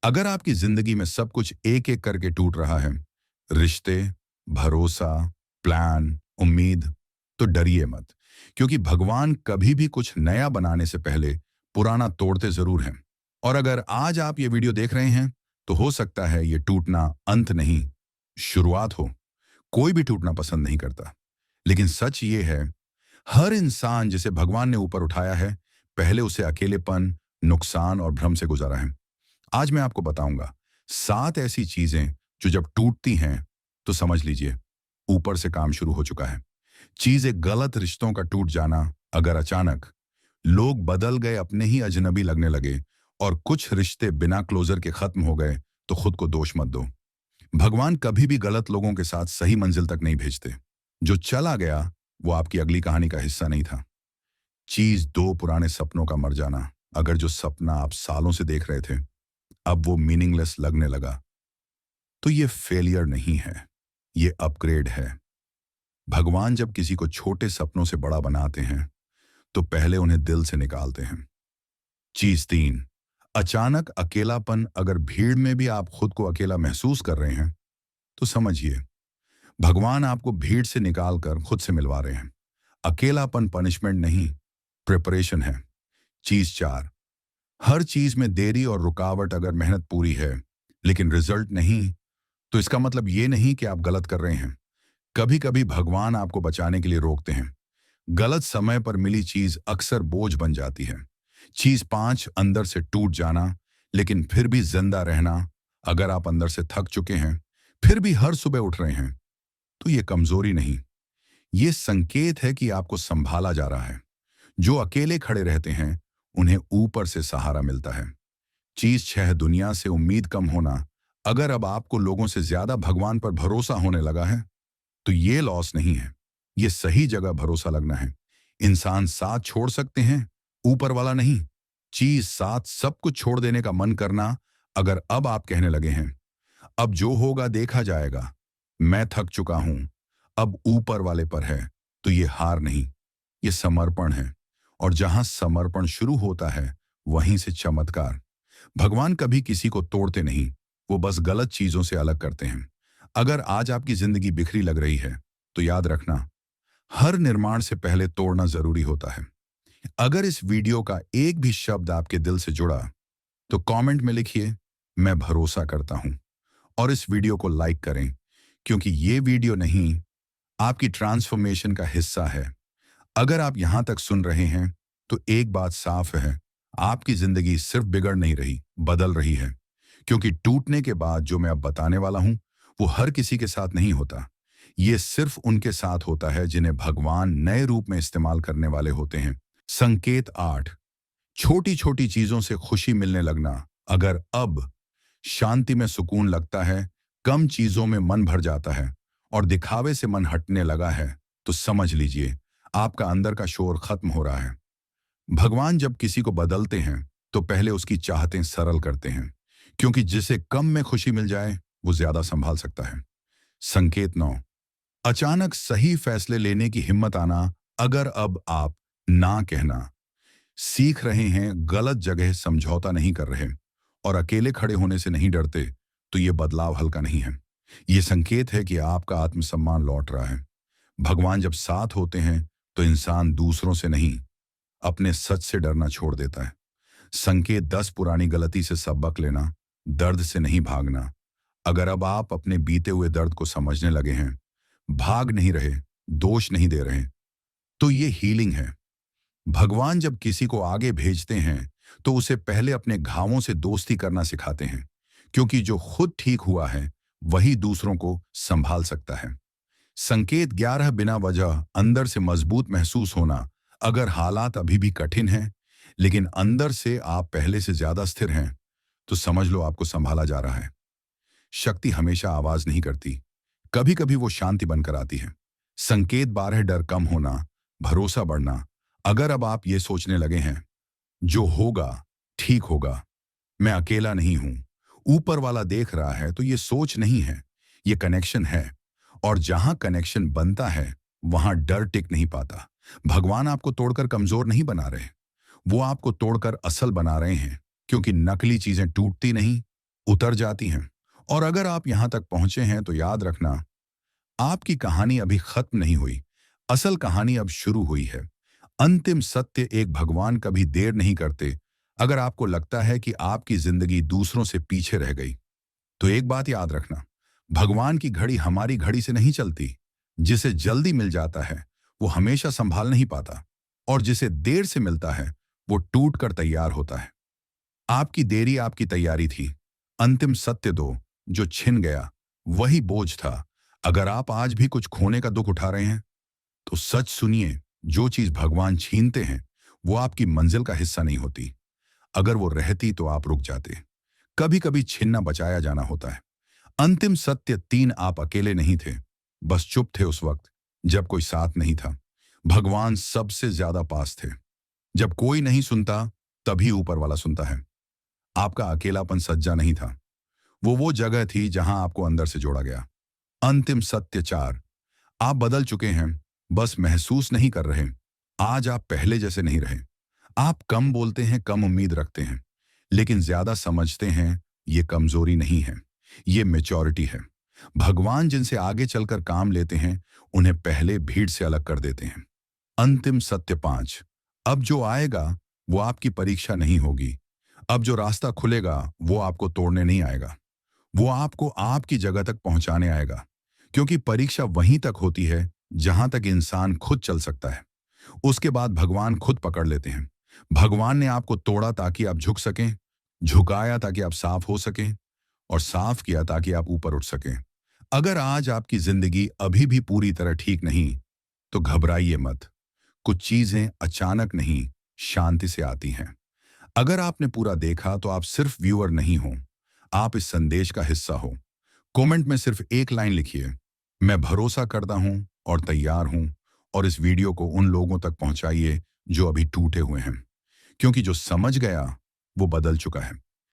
अगर आपकी जिंदगी में सब कुछ एक एक करके टूट रहा है, रिश्ते, भरोसा, प्लान, उम्मीद, तो डरिए मत। क्योंकि भगवान कभी भी कुछ नया बनाने से पहले पुराना तोड़ते जरूर हैं। और अगर आज आप ये वीडियो देख रहे हैं, तो हो सकता है ये टूटना अंत नहीं, शुरुआत हो। कोई भी टूटना पसंद नहीं करता, लेकिन सच ये है, हर इंसान जिसे भगवान ने ऊपर उठाया है, पहले उसे अकेलेपन, नुकसान और भ्रम से गुजारा है। आज मैं आपको बताऊंगा 7 ऐसी चीजें जो जब टूटती हैं तो समझ लीजिए ऊपर से काम शुरू हो चुका है। चीजें गलत रिश्तों का टूट जाना, अगर अचानक लोग बदल गए, अपने ही अजनबी लगने लगे और कुछ रिश्ते बिना क्लोजर के खत्म हो गए, तो खुद को दोष मत दो। भगवान कभी भी गलत लोगों के साथ सही मंजिल तक नहीं भेजते। जो चला गया वो आपकी अगली कहानी का हिस्सा नहीं था। चीज 2 पुराने सपनों का मर जाना। अगर जो सपना आप सालों से देख रहे थे अब वो मीनिंगलेस लगने लगा, तो ये फेलियर नहीं है, ये अपग्रेड है। भगवान जब किसी को छोटे सपनों से बड़ा बनाते हैं, तो पहले उन्हें दिल से निकालते हैं। चीज 3, अचानक अकेलापन। अगर भीड़ में भी आप खुद को अकेला महसूस कर रहे हैं, तो समझिए भगवान आपको भीड़ से निकालकर खुद से मिलवा रहे हैं। अकेलापन पनिशमेंट नहीं, प्रिपरेशन है। चीज 4, हर चीज में देरी और रुकावट। अगर मेहनत पूरी है लेकिन रिजल्ट नहीं, तो इसका मतलब ये नहीं कि आप गलत कर रहे हैं। कभी कभी भगवान आपको बचाने के लिए रोकते हैं। गलत समय पर मिली चीज अक्सर बोझ बन जाती है। चीज 5, अंदर से टूट जाना लेकिन फिर भी जिंदा रहना। अगर आप अंदर से थक चुके हैं फिर भी हर सुबह उठ रहे हैं, तो ये कमजोरी नहीं, ये संकेत है कि आपको संभाला जा रहा है। जो अकेले खड़े रहते हैं उन्हें ऊपर से सहारा मिलता है। चीज 6, दुनिया से उम्मीद कम होना। अगर अब आपको लोगों से ज्यादा भगवान पर भरोसा होने लगा है, तो ये लॉस नहीं है, ये सही जगह भरोसा लगना है। इंसान साथ छोड़ सकते हैं, ऊपर वाला नहीं। चीज 7, सब कुछ छोड़ देने का मन करना। अगर अब आप कहने लगे हैं अब जो होगा देखा जाएगा, मैं थक चुका हूं, अब ऊपर वाले पर है, तो ये हार नहीं, ये समर्पण है। और जहां समर्पण शुरू होता है वहीं से चमत्कार। भगवान कभी किसी को तोड़ते नहीं, वो बस गलत चीजों से अलग करते हैं। अगर आज आपकी जिंदगी बिखरी लग रही है, तो याद रखना, हर निर्माण से पहले तोड़ना जरूरी होता है। अगर इस वीडियो का एक भी शब्द आपके दिल से जुड़ा, तो कमेंट में लिखिए, मैं भरोसा करता हूं। और इस वीडियो को लाइक करें, क्योंकि ये वीडियो नहीं, आपकी ट्रांसफॉर्मेशन का हिस्सा है। अगर आप यहां तक सुन रहे हैं, तो एक बात साफ है, आपकी जिंदगी सिर्फ बिगड़ नहीं रही, बदल रही है। क्योंकि टूटने के बाद जो मैं अब बताने वाला हूं, वो हर किसी के साथ नहीं होता। ये सिर्फ उनके साथ होता है जिन्हें भगवान नए रूप में इस्तेमाल करने वाले होते हैं। संकेत 8, छोटी छोटी चीजों से खुशी मिलने लगना। अगर अब शांति में सुकून लगता है, कम चीजों में मन भर जाता है और दिखावे से मन हटने लगा है, तो समझ लीजिए आपका अंदर का शोर खत्म हो रहा है। भगवान जब किसी को बदलते हैं, तो पहले उसकी चाहतें सरल करते हैं। क्योंकि जिसे कम में खुशी मिल जाए, वो ज्यादा संभाल सकता है। संकेत 9, अचानक सही फैसले लेने की हिम्मत आना। अगर अब आप ना कहना सीख रहे हैं, गलत जगह समझौता नहीं कर रहे और अकेले खड़े होने से नहीं डरते, तो ये बदलाव हल्का नहीं है। ये संकेत है कि आपका आत्मसम्मान लौट रहा है। भगवान जब साथ होते हैं, तो इंसान दूसरों से नहीं, अपने सच से डरना छोड़ देता है। संकेत 10, पुरानी गलती से सबक लेना, दर्द से नहीं भागना। अगर अब आप अपने बीते हुए दर्द को समझने लगे हैं, भाग नहीं रहे, दोष नहीं दे रहे, तो ये हीलिंग है। भगवान जब किसी को आगे भेजते हैं, तो उसे पहले अपने घावों से दोस्ती करना सिखाते हैं। क्योंकि जो खुद ठीक हुआ है, वही दूसरों को संभाल सकता है। संकेत 11, बिना वजह अंदर से मजबूत महसूस होना। अगर हालात अभी भी कठिन हैं, लेकिन अंदर से आप पहले से ज्यादा स्थिर हैं, तो समझ लो आपको संभाला जा रहा है। शक्ति हमेशा आवाज नहीं करती, कभी कभी वो शांति बनकर आती है। संकेत 12, डर कम होना, भरोसा बढ़ना। अगर अब आप ये सोचने लगे हैं, जो होगा ठीक होगा, मैं अकेला नहीं हूं, ऊपर वाला देख रहा है, तो ये सोच नहीं है, ये कनेक्शन है। और जहां कनेक्शन बनता है, वहां डर टिक नहीं पाता। भगवान आपको तोड़कर कमजोर नहीं बना रहे, वो आपको तोड़कर असल बना रहे हैं। क्योंकि नकली चीजें टूटती नहीं, उतर जाती हैं। और अगर आप यहां तक पहुंचे हैं तो याद रखना, आपकी कहानी अभी खत्म नहीं हुई। असल कहानी अब शुरू हुई है। अंतिम सत्य एक, भगवान कभी देर नहीं करते। अगर आपको लगता है कि आपकी जिंदगी दूसरों से पीछे रह गई, तो एक बात याद रखना, भगवान की घड़ी हमारी घड़ी से नहीं चलती। जिसे जल्दी मिल जाता है वो हमेशा संभाल नहीं पाता, और जिसे देर से मिलता है वो टूट कर तैयार होता है। आपकी देरी आपकी तैयारी थी। अंतिम सत्य दो, जो छिन गया वही बोझ था। अगर आप आज भी कुछ खोने का दुख उठा रहे हैं, तो सच सुनिए, जो चीज भगवान छीनते हैं वो आपकी मंजिल का हिस्सा नहीं होती। अगर वो रहती तो आप रुक जाते। कभी कभी छीनना बचाया जाना होता है। अंतिम सत्य तीन, आप अकेले नहीं थे, बस चुप थे उस वक्त जब कोई साथ नहीं था। भगवान सबसे ज्यादा पास थे। जब कोई नहीं सुनता, तभी ऊपर वाला सुनता है। आपका अकेलापन सज्जा नहीं था, वो जगह थी जहां आपको अंदर से जोड़ा गया। अंतिम सत्य चार, आप बदल चुके हैं, बस महसूस नहीं कर रहे। आज आप पहले जैसे नहीं रहे। आप कम बोलते हैं, कम उम्मीद रखते हैं, लेकिन ज्यादा समझते हैं। ये कमजोरी नहीं है, ये मैच्योरिटी है। भगवान जिनसे आगे चलकर काम लेते हैं, उन्हें पहले भीड़ से अलग कर देते हैं। अंतिम सत्य पांच, अब जो आएगा वो आपकी परीक्षा नहीं होगी। अब जो रास्ता खुलेगा वो आपको तोड़ने नहीं आएगा, वो आपको आपकी जगह तक पहुंचाने आएगा। क्योंकि परीक्षा वहीं तक होती है जहां तक इंसान खुद चल सकता है। उसके बाद भगवान खुद पकड़ लेते हैं। भगवान ने आपको तोड़ा ताकि आप झुक सकें, झुकाया ताकि आप साफ हो सकें, और साफ किया ताकि आप ऊपर उठ सकें। अगर आज आपकी जिंदगी अभी भी पूरी तरह ठीक नहीं, तो घबराइए मत। कुछ चीजें अचानक नहीं, शांति से आती हैं। अगर आपने पूरा देखा तो आप सिर्फ व्यूअर नहीं हो, आप इस संदेश का हिस्सा हो। कमेंट में सिर्फ एक लाइन लिखिए, मैं भरोसा करता हूं और तैयार हूं। और इस वीडियो को उन लोगों तक पहुंचाइए जो अभी टूटे हुए हैं, क्योंकि जो समझ गया वो बदल चुका है।